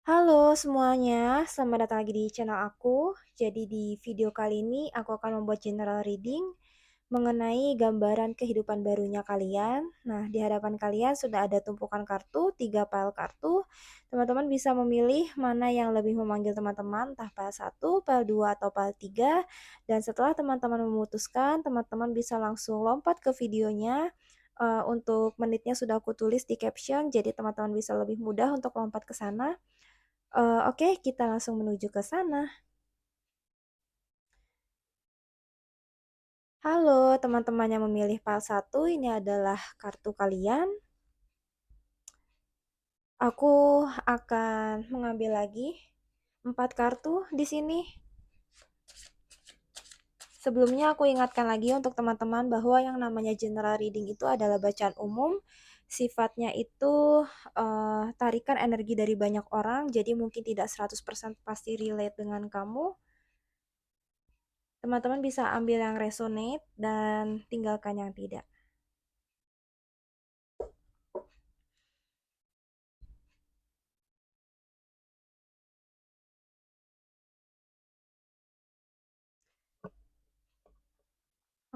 Halo semuanya, selamat datang lagi di channel aku. Jadi di video kali ini aku akan membuat general reading mengenai gambaran kehidupan barunya kalian. Nah, di hadapan kalian sudah ada tumpukan kartu, 3 pile kartu. Teman-teman bisa memilih mana yang lebih memanggil teman-teman, entah pile 1, pile 2, atau pile 3. Dan setelah teman-teman memutuskan, teman-teman bisa langsung lompat ke videonya. Untuk menitnya sudah aku tulis di caption, jadi teman-teman bisa lebih mudah untuk lompat ke sana. Oke, kita langsung menuju ke sana. Halo, teman-teman yang memilih PAL 1, ini adalah kartu kalian. Aku akan mengambil lagi 4 kartu di sini. Sebelumnya aku ingatkan lagi untuk teman-teman bahwa yang namanya general reading itu adalah bacaan umum. Sifatnya itu tarikan energi dari banyak orang, jadi mungkin tidak 100% pasti relate dengan kamu. Teman-teman bisa ambil yang resonate dan tinggalkan yang tidak.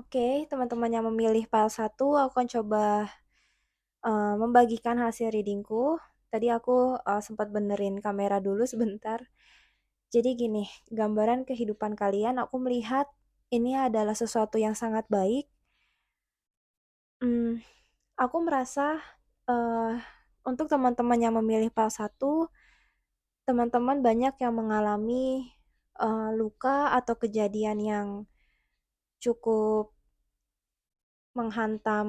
Oke, teman-teman yang memilih file 1, aku akan coba membagikan hasil readingku. Tadi aku sempat benerin kamera dulu sebentar. Jadi gini, gambaran kehidupan kalian, aku melihat ini adalah sesuatu yang sangat baik. Hmm, aku merasa uh, untuk teman-teman yang memilih file 1, teman-teman banyak yang mengalami luka atau kejadian yang cukup menghantam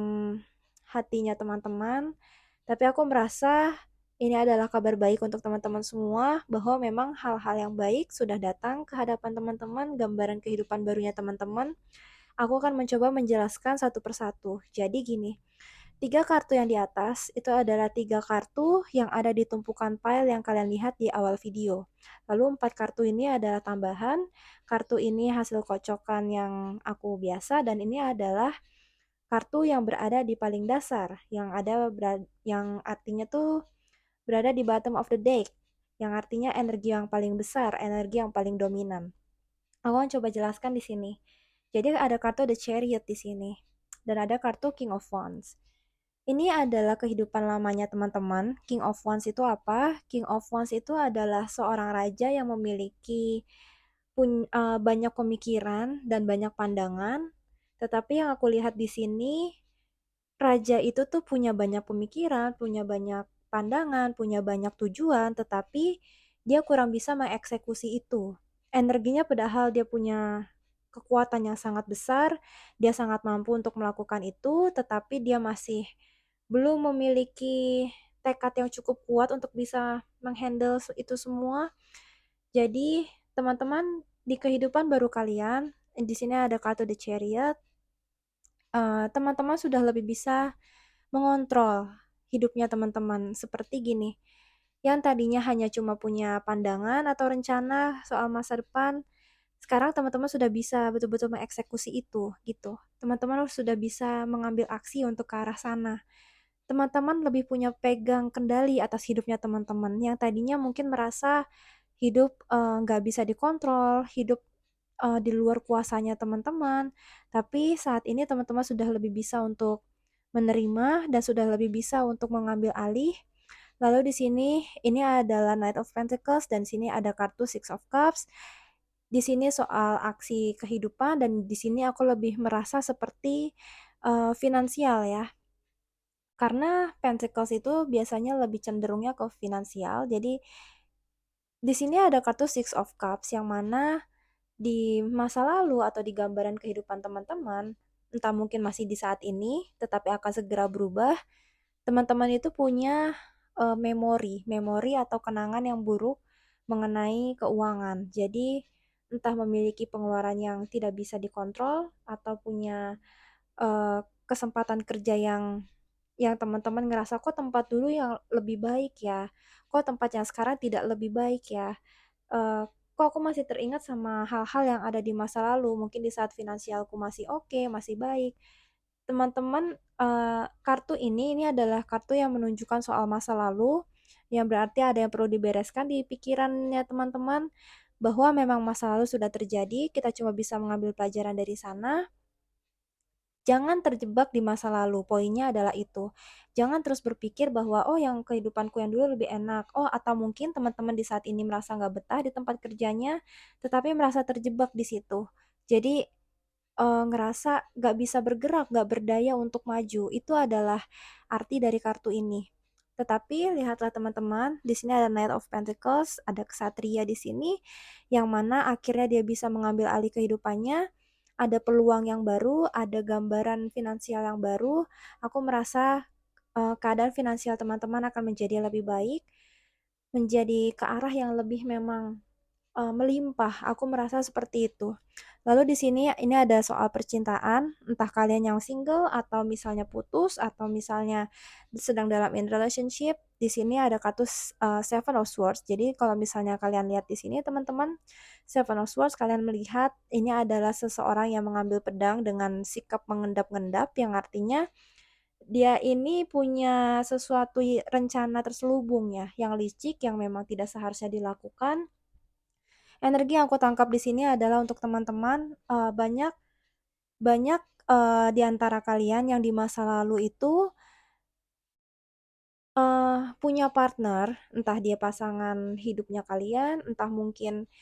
hatinya teman-teman, tapi aku merasa ini adalah kabar baik untuk teman-teman semua bahwa memang hal-hal yang baik sudah datang ke hadapan teman-teman, gambaran kehidupan barunya teman-teman. Aku akan mencoba menjelaskan satu persatu. Jadi gini, 3 kartu yang di atas itu adalah 3 kartu yang ada di tumpukan file yang kalian lihat di awal video. Lalu 4 kartu ini adalah tambahan, kartu ini hasil kocokan yang aku biasa, dan ini adalah kartu yang berada di paling dasar, yang artinya tuh berada di bottom of the deck, yang artinya energi yang paling besar, energi yang paling dominan. Aku akan coba jelaskan di sini. Jadi ada kartu The Chariot di sini dan ada kartu King of Wands. Ini adalah kehidupan lamanya teman-teman. King of Wands itu apa? King of Wands itu adalah seorang raja yang memiliki banyak pemikiran dan banyak pandangan. Tetapi yang aku lihat di sini, raja itu tuh punya banyak pemikiran, punya banyak pandangan, punya banyak tujuan, tetapi dia kurang bisa mengeksekusi itu. Energinya padahal dia punya kekuatan yang sangat besar, dia sangat mampu untuk melakukan itu, tetapi dia masih belum memiliki tekad yang cukup kuat untuk bisa menghandle itu semua. Jadi, teman-teman, di kehidupan baru kalian, di sini ada kartu The Chariot, teman-teman sudah lebih bisa mengontrol hidupnya teman-teman. Seperti gini, yang tadinya hanya cuma punya pandangan atau rencana soal masa depan, sekarang teman-teman sudah bisa betul-betul mengeksekusi itu, gitu. Teman-teman sudah bisa mengambil aksi untuk ke arah sana. Teman-teman lebih punya pegang kendali atas hidupnya teman-teman, yang tadinya mungkin merasa hidup nggak bisa dikontrol, hidup di luar kuasanya teman-teman. Tapi saat ini teman-teman sudah lebih bisa untuk menerima dan sudah lebih bisa untuk mengambil alih. Lalu di sini ini adalah Knight of Pentacles dan sini ada kartu Six of Cups. Di sini soal aksi kehidupan dan di sini aku lebih merasa seperti finansial ya. Karena Pentacles itu biasanya lebih cenderungnya ke finansial. Jadi di sini ada kartu Six of Cups yang mana di masa lalu atau di gambaran kehidupan teman-teman, entah mungkin masih di saat ini, tetapi akan segera berubah, teman-teman itu punya memori atau kenangan yang buruk mengenai keuangan. Jadi, entah memiliki pengeluaran yang tidak bisa dikontrol atau punya eh, kesempatan kerja yang teman-teman ngerasa kok tempat dulu yang lebih baik ya, kok tempat yang sekarang tidak lebih baik ya. eh, Kok aku masih teringat sama hal-hal yang ada di masa lalu, mungkin di saat finansialku masih oke, masih baik. Teman-teman, kartu ini adalah kartu yang menunjukkan soal masa lalu, yang berarti ada yang perlu dibereskan di pikirannya teman-teman, bahwa memang masa lalu sudah terjadi, kita cuma bisa mengambil pelajaran dari sana. Jangan terjebak di masa lalu, poinnya adalah itu. Jangan terus berpikir bahwa, oh yang kehidupanku yang dulu lebih enak, oh atau mungkin teman-teman di saat ini merasa nggak betah di tempat kerjanya, tetapi merasa terjebak di situ. Jadi ngerasa nggak bisa bergerak, nggak berdaya untuk maju. Itu adalah arti dari kartu ini. Tetapi lihatlah teman-teman, di sini ada Knight of Pentacles, ada kesatria di sini, yang mana akhirnya dia bisa mengambil alih kehidupannya, ada peluang yang baru, ada gambaran finansial yang baru. Aku merasa keadaan finansial teman-teman akan menjadi lebih baik, menjadi ke arah yang lebih memang melimpah, aku merasa seperti itu. Lalu di sini ini ada soal percintaan, entah kalian yang single atau misalnya putus atau misalnya sedang dalam in relationship. Di sini ada kartu Seven of Swords. Jadi kalau misalnya kalian lihat di sini teman-teman, Seven of Swords kalian melihat ini adalah seseorang yang mengambil pedang dengan sikap mengendap-endap yang artinya dia ini punya sesuatu rencana terselubung ya, yang licik yang memang tidak seharusnya dilakukan. Energi yang aku tangkap di sini adalah untuk teman-teman, banyak banyak, di antara kalian yang di masa lalu itu, punya partner, entah dia pasangan hidupnya kalian, entah mungkin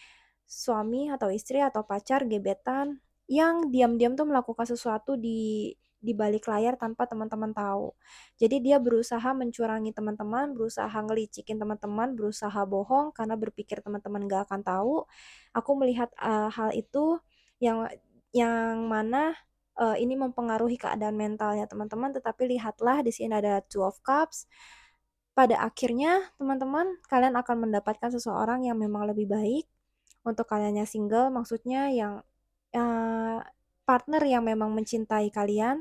suami atau istri atau pacar, gebetan, yang diam-diam tuh melakukan sesuatu di balik layar tanpa teman-teman tahu. Jadi dia berusaha mencurangi teman-teman, berusaha ngelicikin teman-teman, berusaha bohong karena berpikir teman-teman gak akan tahu. Aku melihat, hal itu yang mana, ini mempengaruhi keadaan mentalnya teman-teman, tetapi lihatlah di sini ada Two of Cups. Pada akhirnya teman-teman, kalian akan mendapatkan seseorang yang memang lebih baik. Untuk kalian yang single, maksudnya yang eee, partner yang memang mencintai kalian,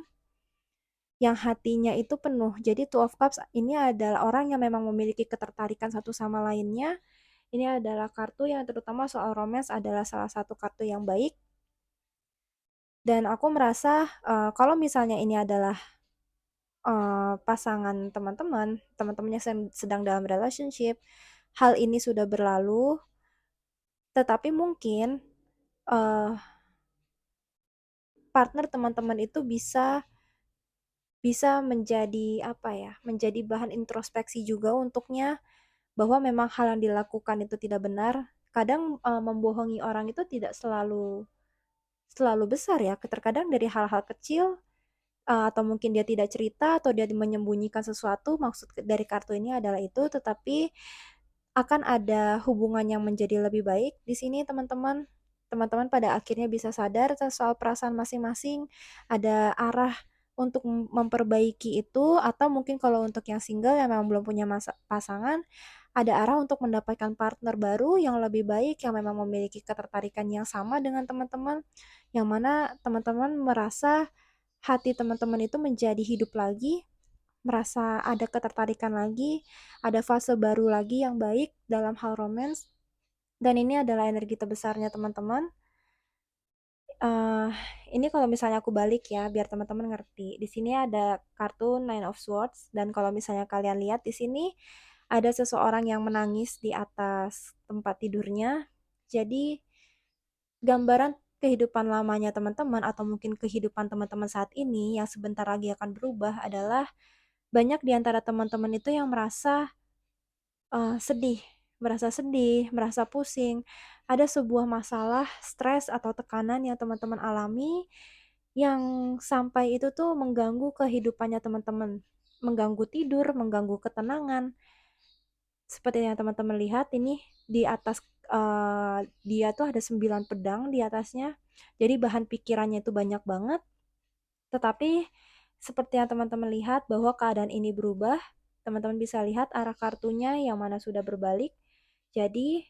yang hatinya itu penuh. Jadi Two of Cups ini adalah orang yang memang memiliki ketertarikan satu sama lainnya. Ini adalah kartu yang terutama soal romance adalah salah satu kartu yang baik. Dan aku merasa, kalau misalnya ini adalah, pasangan teman-teman, teman-teman yang sedang dalam relationship, hal ini sudah berlalu, tetapi mungkin, eee, partner teman-teman itu bisa bisa menjadi, apa ya, menjadi bahan introspeksi juga untuknya, bahwa memang hal yang dilakukan itu tidak benar. Kadang, membohongi orang itu tidak selalu selalu besar ya, terkadang dari hal-hal kecil. Atau mungkin dia tidak cerita atau dia menyembunyikan sesuatu, maksud dari kartu ini adalah itu, tetapi akan ada hubungan yang menjadi lebih baik di sini teman-teman. Teman-teman pada akhirnya bisa sadar soal perasaan masing-masing, ada arah untuk memperbaiki itu, atau mungkin kalau untuk yang single yang memang belum punya pasangan, ada arah untuk mendapatkan partner baru yang lebih baik, yang memang memiliki ketertarikan yang sama dengan teman-teman, yang mana teman-teman merasa hati teman-teman itu menjadi hidup lagi, merasa ada ketertarikan lagi, ada fase baru lagi yang baik dalam hal romance, dan ini adalah energi terbesarnya teman-teman. Eee, ini kalau misalnya aku balik ya, biar teman-teman ngerti. Di sini ada kartu Nine of Swords, dan kalau misalnya kalian lihat di sini, ada seseorang yang menangis di atas tempat tidurnya. Jadi, gambaran kehidupan lamanya teman-teman atau mungkin kehidupan teman-teman saat ini yang sebentar lagi akan berubah adalah banyak di antara teman-teman itu yang merasa, sedih, merasa pusing. Ada sebuah masalah, stres, atau tekanan yang teman-teman alami, yang sampai itu tuh mengganggu kehidupannya teman-teman, mengganggu tidur, mengganggu ketenangan. Seperti yang teman-teman lihat ini di atas, dia tuh ada 9 pedang di atasnya, jadi bahan pikirannya itu banyak banget. Tetapi seperti yang teman-teman lihat bahwa keadaan ini berubah, teman-teman bisa lihat arah kartunya yang mana sudah berbalik. Jadi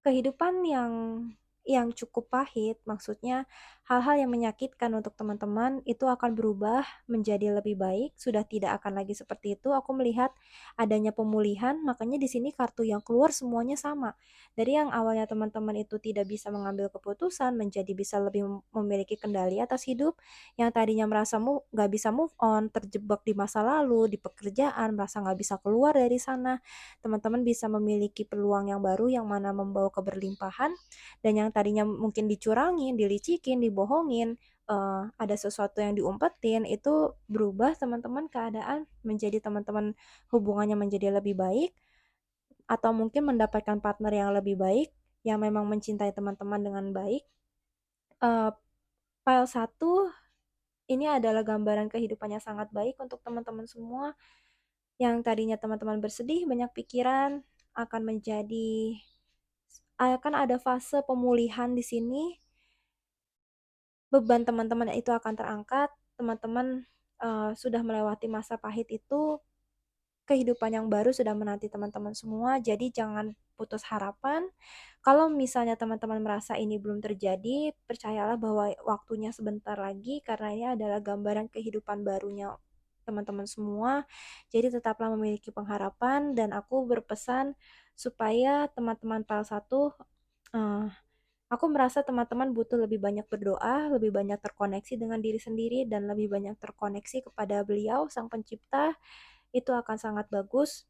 kehidupan yang yang cukup pahit, maksudnya hal-hal yang menyakitkan untuk teman-teman itu akan berubah menjadi lebih baik, sudah tidak akan lagi seperti itu. Aku melihat adanya pemulihan, makanya di sini kartu yang keluar semuanya sama. Dari yang awalnya teman-teman itu tidak bisa mengambil keputusan, menjadi bisa lebih memiliki kendali atas hidup, yang tadinya merasa nggak bisa move on, terjebak di masa lalu, di pekerjaan, merasa nggak bisa keluar dari sana, teman-teman bisa memiliki peluang yang baru yang mana membawa keberlimpahan, dan yang tadinya mungkin dicurangin, dilicikin, dibohongin, ada sesuatu yang diumpetin, itu berubah teman-teman keadaan menjadi teman-teman hubungannya menjadi lebih baik, atau mungkin mendapatkan partner yang lebih baik, yang memang mencintai teman-teman dengan baik. Uh, File 1 ini adalah gambaran kehidupannya sangat baik untuk teman-teman semua. Yang tadinya teman-teman bersedih, banyak pikiran, akan ada fase pemulihan di sini. Beban teman-teman itu akan terangkat, teman-teman sudah melewati masa pahit itu, kehidupan yang baru sudah menanti teman-teman semua, jadi jangan putus harapan. Kalau misalnya teman-teman merasa ini belum terjadi, percayalah bahwa waktunya sebentar lagi, karena ini adalah gambaran kehidupan barunya teman-teman semua. Jadi tetaplah memiliki pengharapan, dan aku berpesan supaya teman-teman PAL 1, aku merasa teman-teman butuh lebih banyak berdoa, lebih banyak terkoneksi dengan diri sendiri, dan lebih banyak terkoneksi kepada Beliau, Sang Pencipta. Itu akan sangat bagus.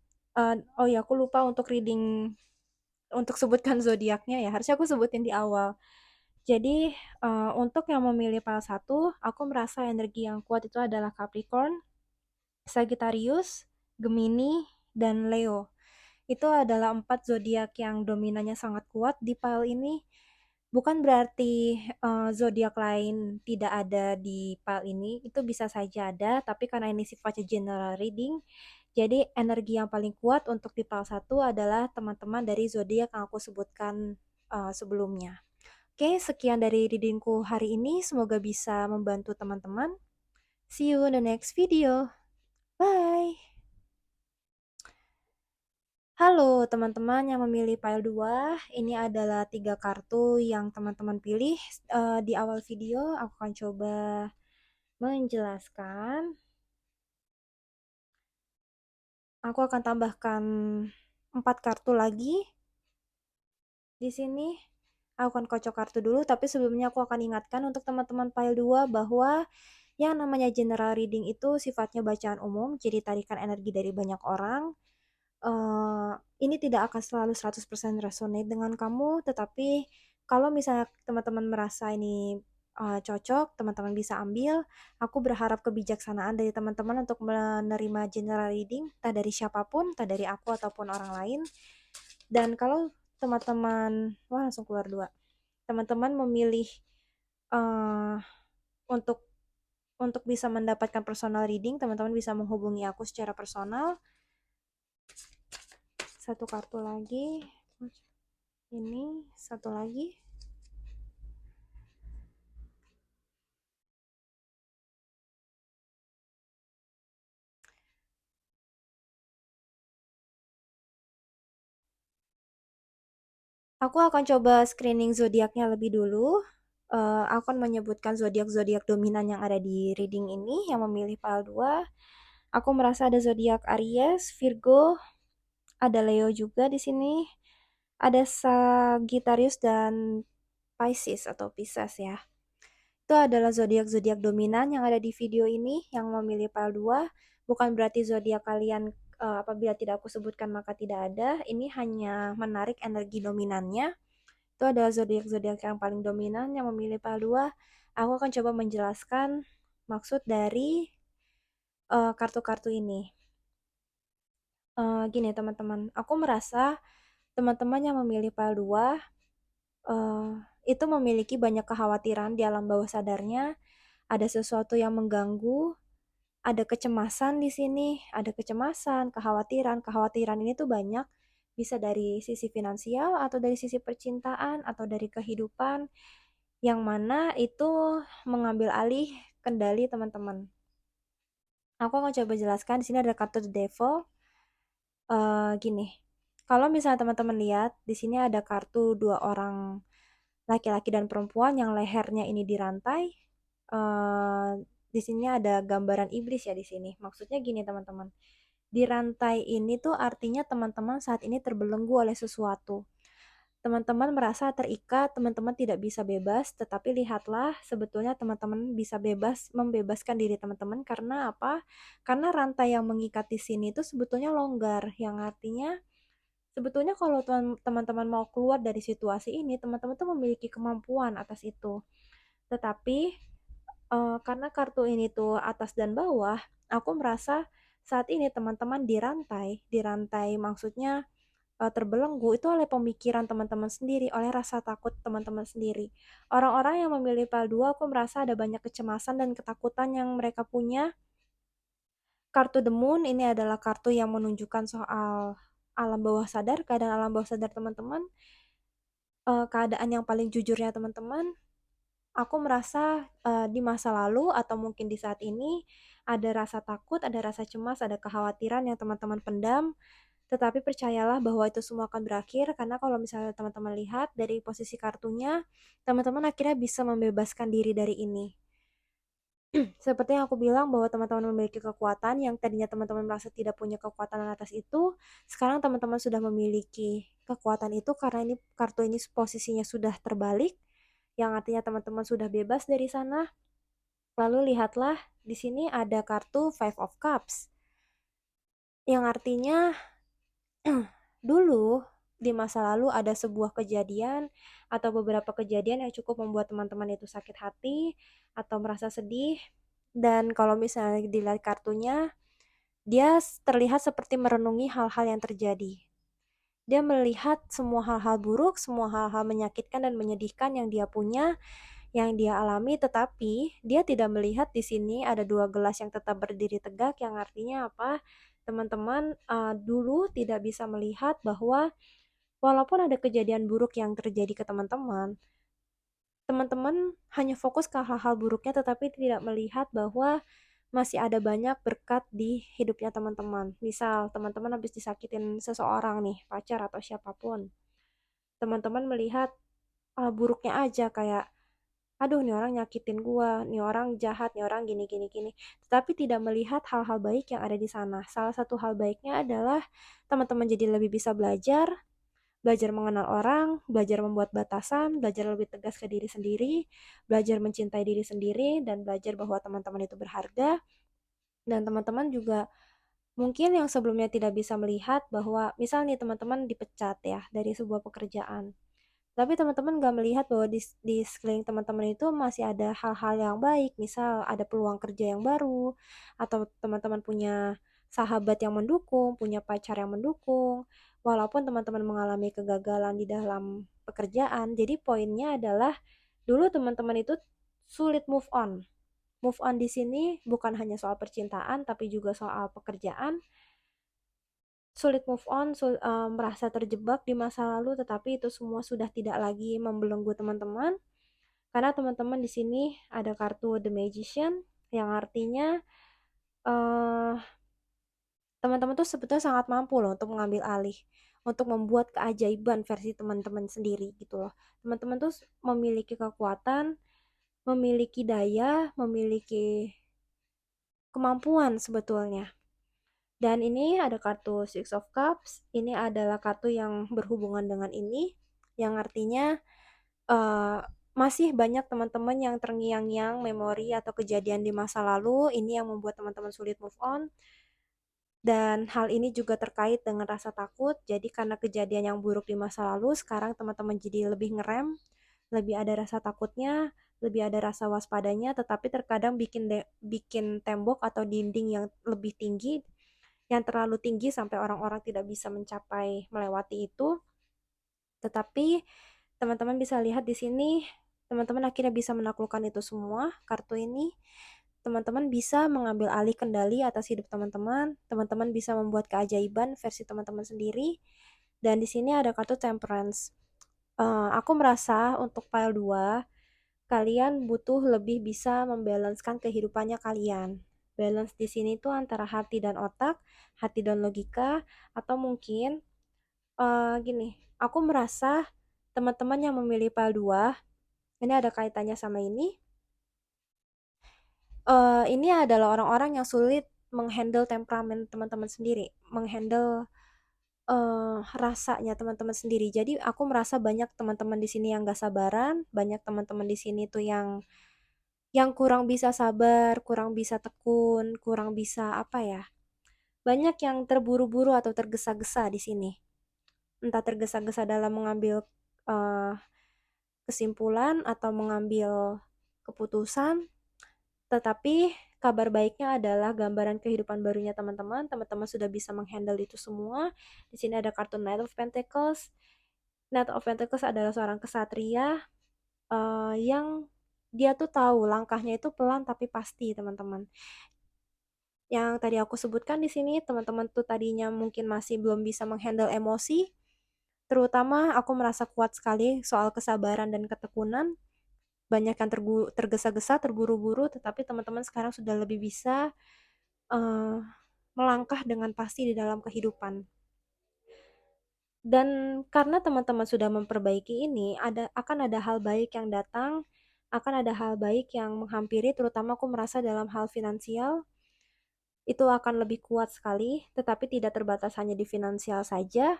Oh ya, aku lupa untuk untuk sebutkan zodiaknya ya. Harusnya aku sebutin di awal. Jadi, untuk yang memilih PAL 1, aku merasa energi yang kuat itu adalah Capricorn, Sagittarius, Gemini, dan Leo. Itu adalah 4 zodiak yang dominannya sangat kuat di PAL ini. Bukan berarti zodiak lain tidak ada di PAL ini, itu bisa saja ada, tapi karena ini sifatnya general reading, jadi energi yang paling kuat untuk di PAL 1 adalah teman-teman dari zodiak yang aku sebutkan sebelumnya. Oke, sekian dari readingku hari ini, semoga bisa membantu teman-teman. See you in the next video. Bye! Halo teman-teman yang memilih file 2, ini adalah 3 kartu yang teman-teman pilih. Di awal video aku akan coba menjelaskan. Aku akan tambahkan 4 kartu lagi di sini. Aku akan kocok kartu dulu, tapi sebelumnya aku akan ingatkan untuk teman-teman file 2 bahwa yang namanya general reading itu sifatnya bacaan umum, jadi tarikan energi dari banyak orang. uh, ini tidak akan selalu 100% resonate dengan kamu, tetapi kalau misalnya teman-teman merasa ini cocok, teman-teman bisa ambil. Aku berharap kebijaksanaan dari teman-teman untuk menerima general reading, entah dari siapapun, entah dari aku ataupun orang lain. Dan kalau teman-teman, wah langsung keluar 2, teman-teman memilih uh, untuk bisa mendapatkan personal reading, teman-teman bisa menghubungi aku secara personal. Satu kartu lagi, ini satu lagi. Aku akan coba screening zodiaknya lebih dulu. Aku akan menyebutkan zodiak-zodiak dominan yang ada di reading ini yang memilih file 2. Aku merasa ada zodiak Aries, Virgo, ada Leo juga di sini. Ada Sagittarius dan Pisces atau Pisces ya. Itu adalah zodiak-zodiak dominan yang ada di video ini yang memilih file 2. Bukan berarti zodiak kalian apabila tidak aku sebutkan maka tidak ada. Ini hanya menarik energi dominannya. Itu adalah zodiak-zodiak yang paling dominan yang memilih file 2. Aku akan coba menjelaskan maksud dari kartu-kartu ini. Gini teman-teman, aku merasa teman-teman yang memilih file 2 itu memiliki banyak kekhawatiran di alam bawah sadarnya. Ada sesuatu yang mengganggu, ada kecemasan di sini, ada kecemasan, kekhawatiran. Kekhawatiran ini tuh banyak, bisa dari sisi finansial atau dari sisi percintaan atau dari kehidupan, yang mana itu mengambil alih kendali teman-teman. Aku akan coba jelaskan. Di sini ada kartu The Devil. Gini, kalau misalnya teman-teman lihat, di sini ada kartu dua orang laki-laki dan perempuan yang lehernya ini dirantai. Eh, di sini ada gambaran iblis ya di sini. Maksudnya gini teman-teman. Dirantai ini tuh artinya teman-teman saat ini terbelenggu oleh sesuatu. Teman-teman merasa terikat, teman-teman tidak bisa bebas, tetapi lihatlah sebetulnya teman-teman bisa bebas membebaskan diri teman-teman karena apa? Karena rantai yang mengikat di sini itu sebetulnya longgar, yang artinya sebetulnya kalau teman-teman mau keluar dari situasi ini, teman-teman tuh memiliki kemampuan atas itu. Tetapi karena kartu ini tuh atas dan bawah, aku merasa saat ini teman-teman dirantai maksudnya terbelenggu itu oleh pemikiran teman-teman sendiri, oleh rasa takut teman-teman sendiri. Orang-orang yang memilih PL 2, aku merasa ada banyak kecemasan dan ketakutan yang mereka punya. Kartu The Moon ini adalah kartu yang menunjukkan soal alam bawah sadar, keadaan alam bawah sadar teman-teman, keadaan yang paling jujurnya teman-teman. Aku merasa di masa lalu atau mungkin di saat ini ada rasa takut, ada rasa cemas, ada kekhawatiran yang teman-teman pendam. Tetapi percayalah bahwa itu semua akan berakhir karena kalau misalnya teman-teman lihat dari posisi kartunya, teman-teman akhirnya bisa membebaskan diri dari ini. Seperti yang aku bilang bahwa teman-teman memiliki kekuatan yang tadinya teman-teman merasa tidak punya kekuatan atas itu, sekarang teman-teman sudah memiliki kekuatan itu karena ini kartu ini posisinya sudah terbalik, yang artinya teman-teman sudah bebas dari sana. Lalu lihatlah di sini ada kartu Five of Cups, yang artinya dulu di masa lalu ada sebuah kejadian atau beberapa kejadian yang cukup membuat teman-teman itu sakit hati atau merasa sedih. Dan kalau misalnya dilihat kartunya, dia terlihat seperti merenungi hal-hal yang terjadi. Dia melihat semua hal-hal buruk, semua hal-hal menyakitkan dan menyedihkan yang dia punya, yang dia alami, tetapi dia tidak melihat di sini ada dua gelas yang tetap berdiri tegak, yang artinya apa? Teman-teman dulu tidak bisa melihat bahwa walaupun ada kejadian buruk yang terjadi ke teman-teman, teman-teman hanya fokus ke hal-hal buruknya tetapi tidak melihat bahwa masih ada banyak berkat di hidupnya teman-teman. Misal, teman-teman habis disakitin seseorang nih, pacar atau siapapun. Teman-teman melihat buruknya aja kayak aduh nih orang nyakitin gua, nih orang jahat, nih orang gini gini gini. Tetapi tidak melihat hal-hal baik yang ada di sana. Salah satu hal baiknya adalah teman-teman jadi lebih bisa belajar, belajar mengenal orang, belajar membuat batasan, belajar lebih tegas ke diri sendiri, belajar mencintai diri sendiri, dan belajar bahwa teman-teman itu berharga. Dan teman-teman juga mungkin yang sebelumnya tidak bisa melihat bahwa misal nih teman-teman dipecat ya dari sebuah pekerjaan. Tapi teman-teman gak melihat bahwa di sekeliling teman-teman itu masih ada hal-hal yang baik, misal ada peluang kerja yang baru, atau teman-teman punya sahabat yang mendukung, punya pacar yang mendukung, walaupun teman-teman mengalami kegagalan di dalam pekerjaan. Jadi poinnya adalah dulu teman-teman itu sulit move on. Move on di sini bukan hanya soal percintaan, tapi juga soal pekerjaan. Sulit move on, merasa terjebak di masa lalu, tetapi itu semua sudah tidak lagi membelenggu teman-teman. Karena teman-teman di sini ada kartu The Magician, yang artinya eh, teman-teman tuh sebetulnya sangat mampu loh untuk mengambil alih, untuk membuat keajaiban versi teman-teman sendiri gitu loh. Teman-teman tuh memiliki kekuatan, memiliki daya, memiliki kemampuan sebetulnya. Dan ini ada kartu Six of Cups. Ini adalah kartu yang berhubungan dengan ini, yang artinya eh, masih banyak teman-teman yang terngiang-ngiang memori atau kejadian di masa lalu. Ini yang membuat teman-teman sulit move on. Dan hal ini juga terkait dengan rasa takut. Jadi karena kejadian yang buruk di masa lalu, sekarang teman-teman jadi lebih ngerem, lebih ada rasa takutnya, lebih ada rasa waspadanya, tetapi terkadang bikin tembok atau dinding yang lebih tinggi, yang terlalu tinggi sampai orang-orang tidak bisa mencapai melewati itu. Tetapi teman-teman bisa lihat di sini, teman-teman akhirnya bisa menaklukkan itu semua. Kartu ini, teman-teman bisa mengambil alih kendali atas hidup teman-teman. Teman-teman bisa membuat keajaiban versi teman-teman sendiri. Dan di sini ada kartu Temperance. Aku merasa untuk pile 2, kalian butuh lebih bisa membalanskan kehidupannya kalian. Balance di sini tuh antara hati dan otak, hati dan logika, atau mungkin gini, aku merasa teman-teman yang memilih PAL 2, ini ada kaitannya sama ini. Ini adalah orang-orang yang sulit menghandle temperamen teman-teman sendiri, menghandle rasanya teman-teman sendiri. Jadi aku merasa banyak teman-teman di sini yang gak sabaran, banyak teman-teman di sini tuh yang kurang bisa sabar, kurang bisa tekun, kurang bisa apa ya? Banyak yang terburu-buru atau tergesa-gesa di sini. Entah tergesa-gesa dalam mengambil uh, kesimpulan atau mengambil keputusan, tetapi kabar baiknya adalah gambaran kehidupan barunya teman-teman. Teman-teman sudah bisa menghandle itu semua. Di sini ada kartu Knight of Pentacles. Knight of Pentacles adalah seorang kesatria yang dia tuh tahu langkahnya itu pelan tapi pasti, teman-teman. Yang tadi aku sebutkan di sini, teman-teman tuh tadinya mungkin masih belum bisa menghandle emosi. Terutama aku merasa kuat sekali soal kesabaran dan ketekunan. Banyak yang tergesa-gesa, terburu-buru, tetapi teman-teman sekarang sudah lebih bisa uh, melangkah dengan pasti di dalam kehidupan. Dan karena teman-teman sudah memperbaiki ini, akan ada hal baik yang datang, akan ada hal baik yang menghampiri, terutama aku merasa dalam hal finansial, itu akan lebih kuat sekali, tetapi tidak terbatas hanya di finansial saja.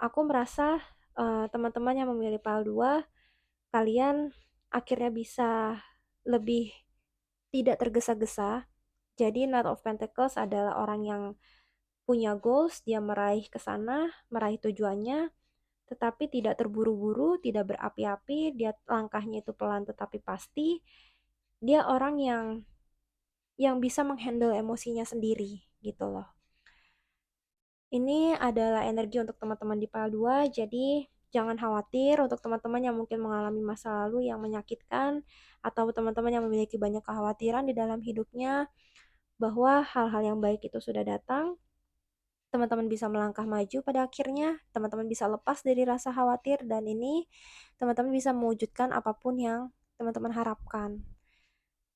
Aku merasa teman-teman yang memilih PAL 2, kalian akhirnya bisa lebih tidak tergesa-gesa. Jadi Knight of Pentacles adalah orang yang punya goals, dia meraih ke sana, meraih tujuannya, tetapi tidak terburu-buru, tidak berapi-api, dia langkahnya itu pelan tetapi pasti. Dia orang yang bisa menghandle emosinya sendiri gitu loh. Ini adalah energi untuk teman-teman di PAL 2, jadi jangan khawatir untuk teman-teman yang mungkin mengalami masa lalu yang menyakitkan atau teman-teman yang memiliki banyak kekhawatiran di dalam hidupnya bahwa hal-hal yang baik itu sudah datang. Teman-teman bisa melangkah maju pada akhirnya, teman-teman bisa lepas dari rasa khawatir, dan ini teman-teman bisa mewujudkan apapun yang teman-teman harapkan.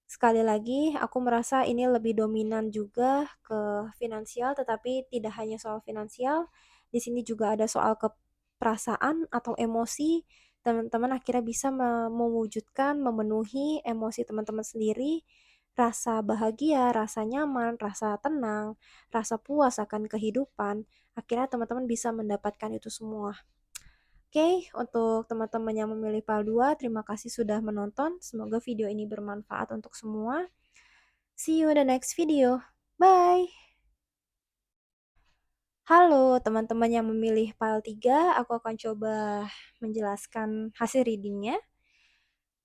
Sekali lagi, aku merasa ini lebih dominan juga ke finansial, tetapi tidak hanya soal finansial. Di sini juga ada soal keperasaan atau emosi. Teman-teman akhirnya bisa mewujudkan, memenuhi emosi teman-teman sendiri, rasa bahagia, rasa nyaman, rasa tenang, rasa puas akan kehidupan. Akhirnya teman-teman bisa mendapatkan itu semua. Oke, untuk teman-teman yang memilih PAL 2, terima kasih sudah menonton. Semoga video ini bermanfaat untuk semua. See you in the next video. Bye! Halo teman-teman yang memilih PAL 3, aku akan coba menjelaskan hasil readingnya.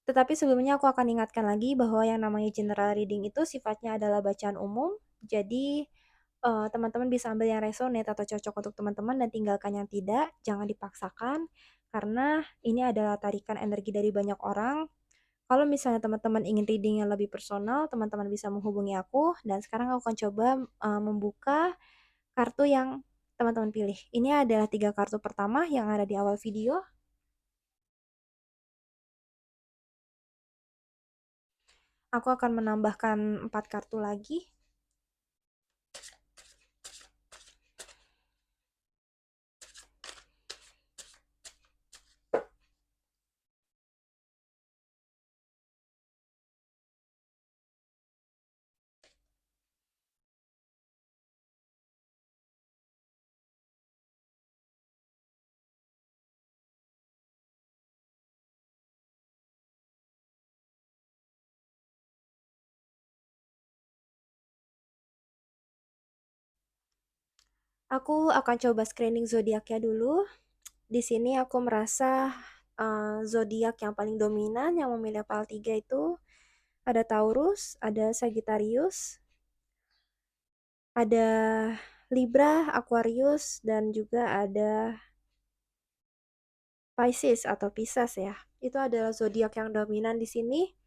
Tetapi sebelumnya aku akan ingatkan lagi bahwa yang namanya general reading itu sifatnya adalah bacaan umum. Jadi teman-teman bisa ambil yang resonate atau cocok untuk teman-teman dan tinggalkan yang tidak. Jangan dipaksakan karena ini adalah tarikan energi dari banyak orang. Kalau misalnya teman-teman ingin reading yang lebih personal, teman-teman bisa menghubungi aku. Dan sekarang aku akan coba membuka kartu yang teman-teman pilih. Ini adalah 3 kartu pertama yang ada di awal video. Aku akan menambahkan 4 kartu lagi. Aku akan coba screening zodiaknya dulu. Di sini aku merasa zodiak yang paling dominan yang memilih PAL 3 itu ada Taurus, ada Sagittarius, ada Libra, Aquarius, dan juga ada Pisces atau Pisces ya. Itu adalah zodiak yang dominan di sini.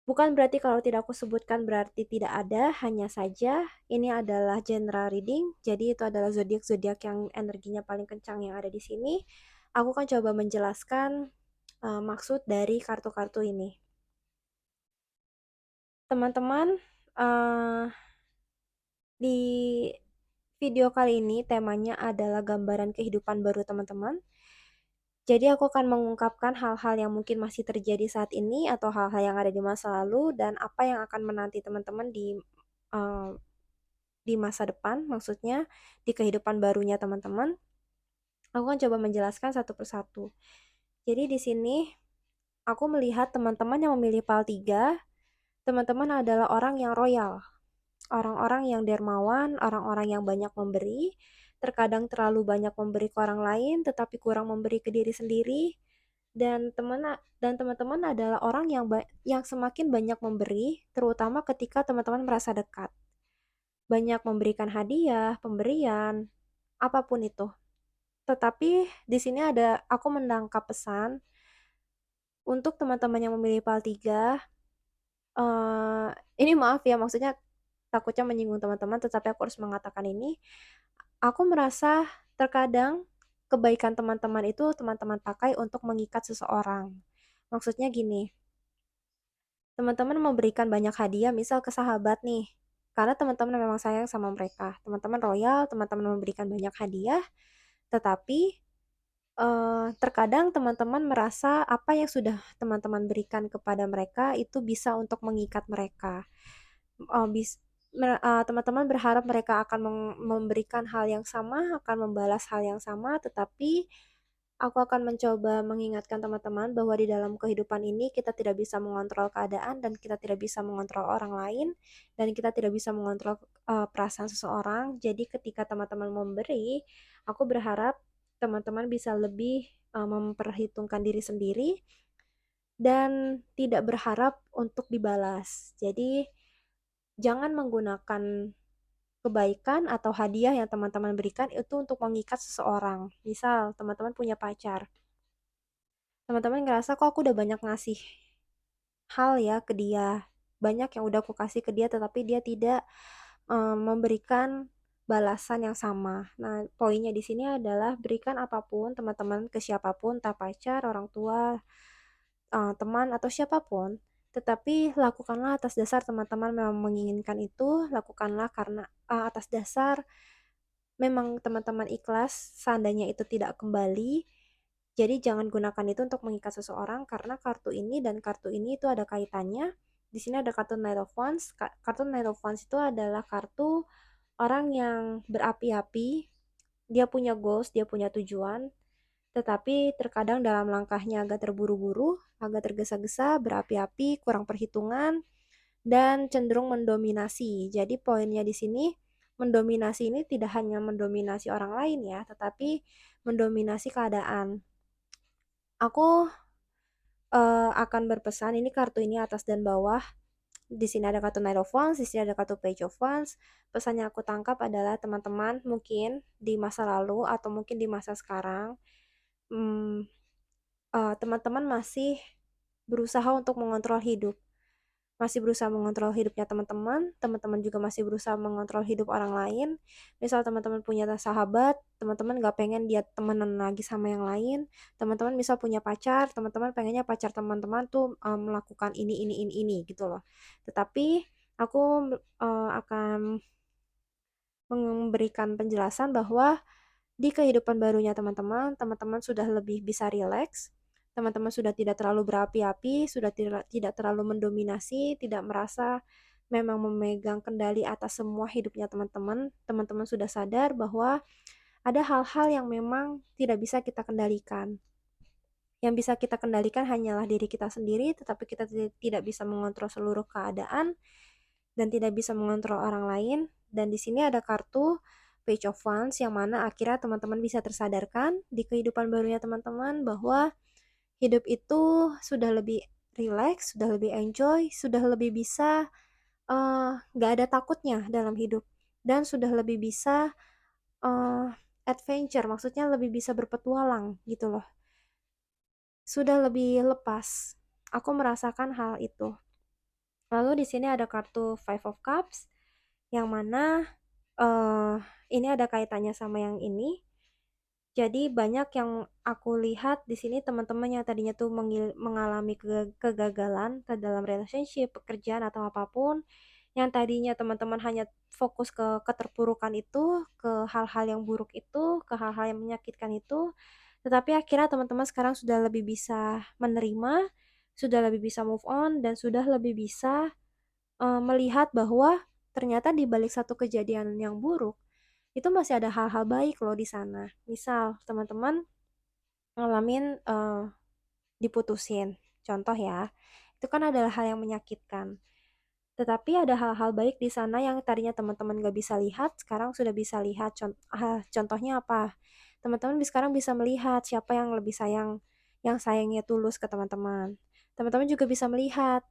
Bukan berarti kalau tidak aku sebutkan berarti tidak ada, hanya saja ini adalah general reading. Jadi itu adalah zodiak-zodiak yang energinya paling kencang yang ada di sini. Aku akan coba menjelaskan maksud dari kartu-kartu ini. Teman-teman, di video kali ini temanya adalah gambaran kehidupan baru teman-teman. Jadi aku akan mengungkapkan hal-hal yang mungkin masih terjadi saat ini atau hal-hal yang ada di masa lalu dan apa yang akan menanti teman-teman eee, di masa depan, maksudnya di kehidupan barunya teman-teman. Aku akan coba menjelaskan satu persatu. Jadi di sini aku melihat teman-teman yang memilih PAL 3, teman-teman adalah orang yang royal, orang-orang yang dermawan, orang-orang yang banyak memberi, terkadang terlalu banyak memberi ke orang lain tetapi kurang memberi ke diri sendiri. Dan teman-teman adalah orang yang semakin banyak memberi, terutama ketika teman-teman merasa dekat. Banyak memberikan hadiah, pemberian, apapun itu. Tetapi di sini aku menangkap pesan untuk teman-teman yang memilih PAL 3. eh ini maaf ya, maksudnya takutnya menyinggung teman-teman, tetapi aku harus mengatakan ini. Aku merasa terkadang kebaikan teman-teman itu teman-teman pakai untuk mengikat seseorang. Maksudnya gini, teman-teman memberikan banyak hadiah misal ke sahabat nih, karena teman-teman memang sayang sama mereka. Teman-teman royal, teman-teman memberikan banyak hadiah, tetapi terkadang teman-teman merasa apa yang sudah teman-teman berikan kepada mereka itu bisa untuk mengikat mereka. Eee, bis Teman-teman berharap mereka akan memberikan hal yang sama, akan membalas hal yang sama, tetapi aku akan mencoba mengingatkan teman-teman bahwa di dalam kehidupan ini kita tidak bisa mengontrol keadaan dan kita tidak bisa mengontrol orang lain dan kita tidak bisa mengontrol, perasaan seseorang. Jadi ketika teman-teman memberi, aku berharap teman-teman bisa lebih, memperhitungkan diri sendiri dan tidak berharap untuk dibalas. Jadi jangan menggunakan kebaikan atau hadiah yang teman-teman berikan itu untuk mengikat seseorang. Misal teman-teman punya pacar, teman-teman ngerasa kok aku udah banyak ngasih hal ya ke dia, banyak yang udah aku kasih ke dia tetapi dia tidak, memberikan balasan yang sama. Nah, poinnya di sini adalah berikan apapun teman-teman ke siapapun, entah pacar, orang tua, teman atau siapapun, tetapi lakukanlah atas dasar teman-teman memang menginginkan itu, lakukanlah karena, atas dasar memang teman-teman ikhlas seandainya itu tidak kembali. Jadi jangan gunakan itu untuk mengikat seseorang karena kartu ini dan kartu ini itu ada kaitannya. Di sini ada kartu Knight of Wands. Kartu Knight of Wands itu adalah kartu orang yang berapi-api. Dia punya goals, dia punya tujuan, tetapi terkadang dalam langkahnya agak terburu-buru, agak tergesa-gesa, berapi-api, kurang perhitungan, dan cenderung mendominasi. Jadi poinnya di sini, mendominasi ini tidak hanya mendominasi orang lain ya, tetapi mendominasi keadaan. Aku akan berpesan, ini kartu ini atas dan bawah. Di sini ada kartu Knight of Wands, di sini ada kartu Page of Wands. Pesan yang aku tangkap adalah teman-teman mungkin di masa lalu atau mungkin di masa sekarang, mmm, teman-teman masih berusaha untuk mengontrol hidup. Masih berusaha mengontrol hidupnya teman-teman, teman-teman juga masih berusaha mengontrol hidup orang lain. Misal teman-teman punya sahabat, teman-teman gak pengen dia temenan lagi sama yang lain. Teman-teman misal punya pacar, teman-teman pengennya pacar teman-teman tuh melakukan ini gitu loh. Tetapi aku akan memberikan penjelasan bahwa di kehidupan barunya teman-teman, teman-teman sudah lebih bisa rileks, teman-teman sudah tidak terlalu berapi-api, sudah tidak terlalu mendominasi, tidak merasa memang memegang kendali atas semua hidupnya teman-teman. Teman-teman sudah sadar bahwa ada hal-hal yang memang tidak bisa kita kendalikan. Yang bisa kita kendalikan hanyalah diri kita sendiri, tetapi kita tidak bisa mengontrol seluruh keadaan dan tidak bisa mengontrol orang lain. Dan di sini ada kartu Page of Wands yang mana akhirnya teman-teman bisa tersadarkan di kehidupan barunya teman-teman bahwa hidup itu sudah lebih relax, sudah lebih enjoy, sudah lebih bisa nggak ada takutnya dalam hidup dan sudah lebih bisa uh, adventure, maksudnya lebih bisa berpetualang gitu loh. Sudah lebih lepas. Aku merasakan hal itu. Lalu di sini ada kartu Five of Cups yang mana eh ini ada kaitannya sama yang ini. Jadi banyak yang aku lihat di sini teman-teman yang tadinya tuh mengalami kegagalan dalam relationship, pekerjaan atau apapun, yang tadinya teman-teman hanya fokus ke keterpurukan itu, ke hal-hal yang buruk itu, ke hal-hal yang menyakitkan itu, Tetapi akhirnya teman-teman sekarang sudah lebih bisa menerima, sudah lebih bisa move on, dan sudah lebih bisa melihat bahwa ternyata di balik satu kejadian yang buruk, itu masih ada hal-hal baik loh di sana. Misal teman-teman ngalamin diputusin, contoh ya, itu kan adalah hal yang menyakitkan. Tetapi ada hal-hal baik di sana yang tadinya teman-teman gak bisa lihat, sekarang sudah bisa lihat. Contohnya apa? Teman-teman sekarang bisa melihat siapa yang lebih sayang, yang sayangnya tulus ke teman-teman. Teman-teman juga bisa melihat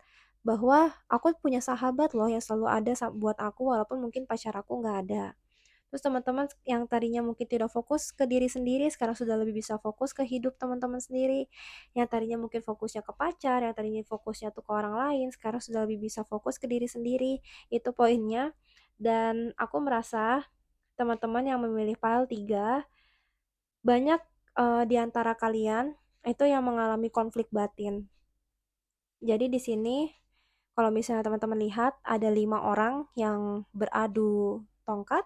bahwa aku punya sahabat loh yang selalu ada buat aku walaupun mungkin pacar aku nggak ada. Terus teman-teman yang tadinya mungkin tidak fokus ke diri sendiri, sekarang sudah lebih bisa fokus ke hidup teman-teman sendiri. Yang tadinya mungkin fokusnya ke pacar, yang tadinya fokusnya tuh ke orang lain, sekarang sudah lebih bisa fokus ke diri sendiri. Itu poinnya. Dan aku merasa teman-teman yang memilih file 3, banyak di antara kalian itu yang mengalami konflik batin. Jadi di sini kalau misalnya teman-teman lihat ada 5 orang yang beradu tongkat,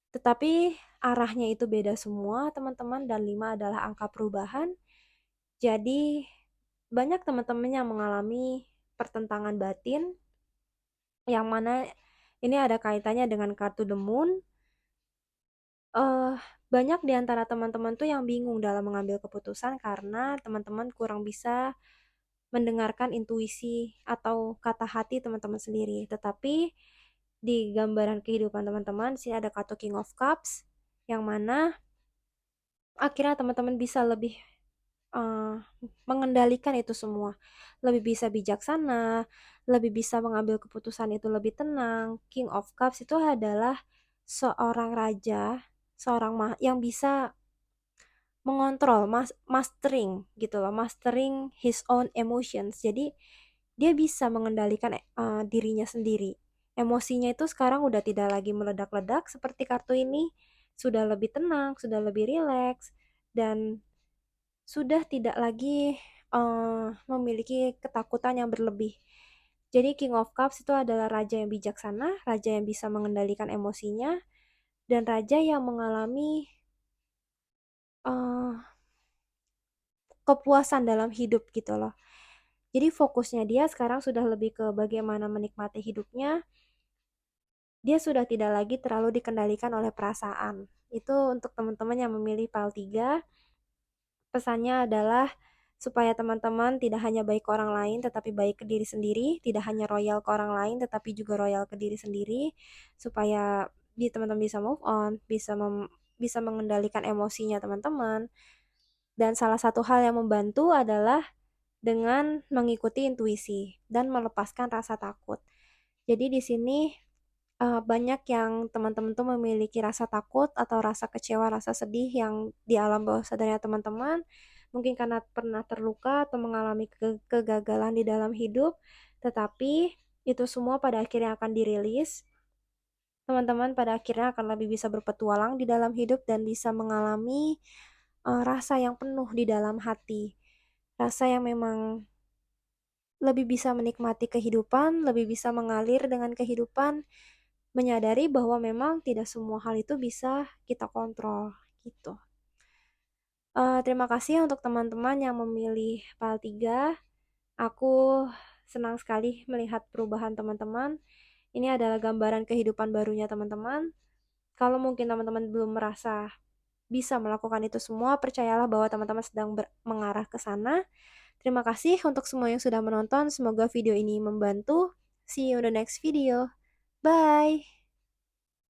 tetapi arahnya itu beda semua teman-teman, dan 5 adalah angka perubahan. Jadi banyak teman-teman yang mengalami pertentangan batin, yang mana ini ada kaitannya dengan kartu The Moon. Banyak di antara teman-teman tuh yang bingung dalam mengambil keputusan karena teman-teman kurang bisa mendengarkan intuisi atau kata hati teman-teman sendiri. Tetapi di gambaran kehidupan teman-teman, sini ada kartu King of Cups, yang mana akhirnya teman-teman bisa lebih uh, mengendalikan itu semua. Lebih bisa bijaksana, lebih bisa mengambil keputusan itu lebih tenang. King of Cups itu adalah seorang raja, seorang yang bisa mengontrol, mastering gitu loh, mastering his own emotions. Jadi dia bisa mengendalikan dirinya sendiri. Emosinya itu sekarang udah tidak lagi meledak-ledak seperti kartu ini, sudah lebih tenang, sudah lebih rileks, dan sudah tidak lagi memiliki ketakutan yang berlebih. Jadi King of Cups itu adalah raja yang bijaksana, raja yang bisa mengendalikan emosinya, dan raja yang mengalami uh, kepuasan dalam hidup gitu loh. Jadi fokusnya dia sekarang sudah lebih ke bagaimana menikmati hidupnya. Dia sudah tidak lagi terlalu dikendalikan oleh perasaan. Itu untuk teman-teman yang memilih PAL 3. Pesannya adalah supaya teman-teman tidak hanya baik ke orang lain tetapi baik ke diri sendiri, tidak hanya royal ke orang lain tetapi juga royal ke diri sendiri, supaya teman-teman bisa move on, bisa mengendalikan emosinya teman-teman. Dan salah satu hal yang membantu adalah dengan mengikuti intuisi dan melepaskan rasa takut. Jadi di sini banyak yang teman-teman tuh memiliki rasa takut atau rasa kecewa, rasa sedih yang di alam bawah sadarnya teman-teman. Mungkin karena pernah terluka atau mengalami kegagalan di dalam hidup, tetapi itu semua pada akhirnya akan dirilis. Teman-teman pada akhirnya akan lebih bisa berpetualang di dalam hidup dan bisa mengalami rasa yang penuh di dalam hati. Rasa yang memang lebih bisa menikmati kehidupan, lebih bisa mengalir dengan kehidupan, menyadari bahwa memang tidak semua hal itu bisa kita kontrol, gitu. Terima kasih untuk teman-teman yang memilih PAL 3. Aku senang sekali melihat perubahan teman-teman. Ini adalah gambaran kehidupan barunya teman-teman. Kalau mungkin teman-teman belum merasa bisa melakukan itu semua, percayalah bahwa teman-teman sedang mengarah ke sana. Terima kasih untuk semua yang sudah menonton. Semoga video ini membantu. See you in the next video. Bye!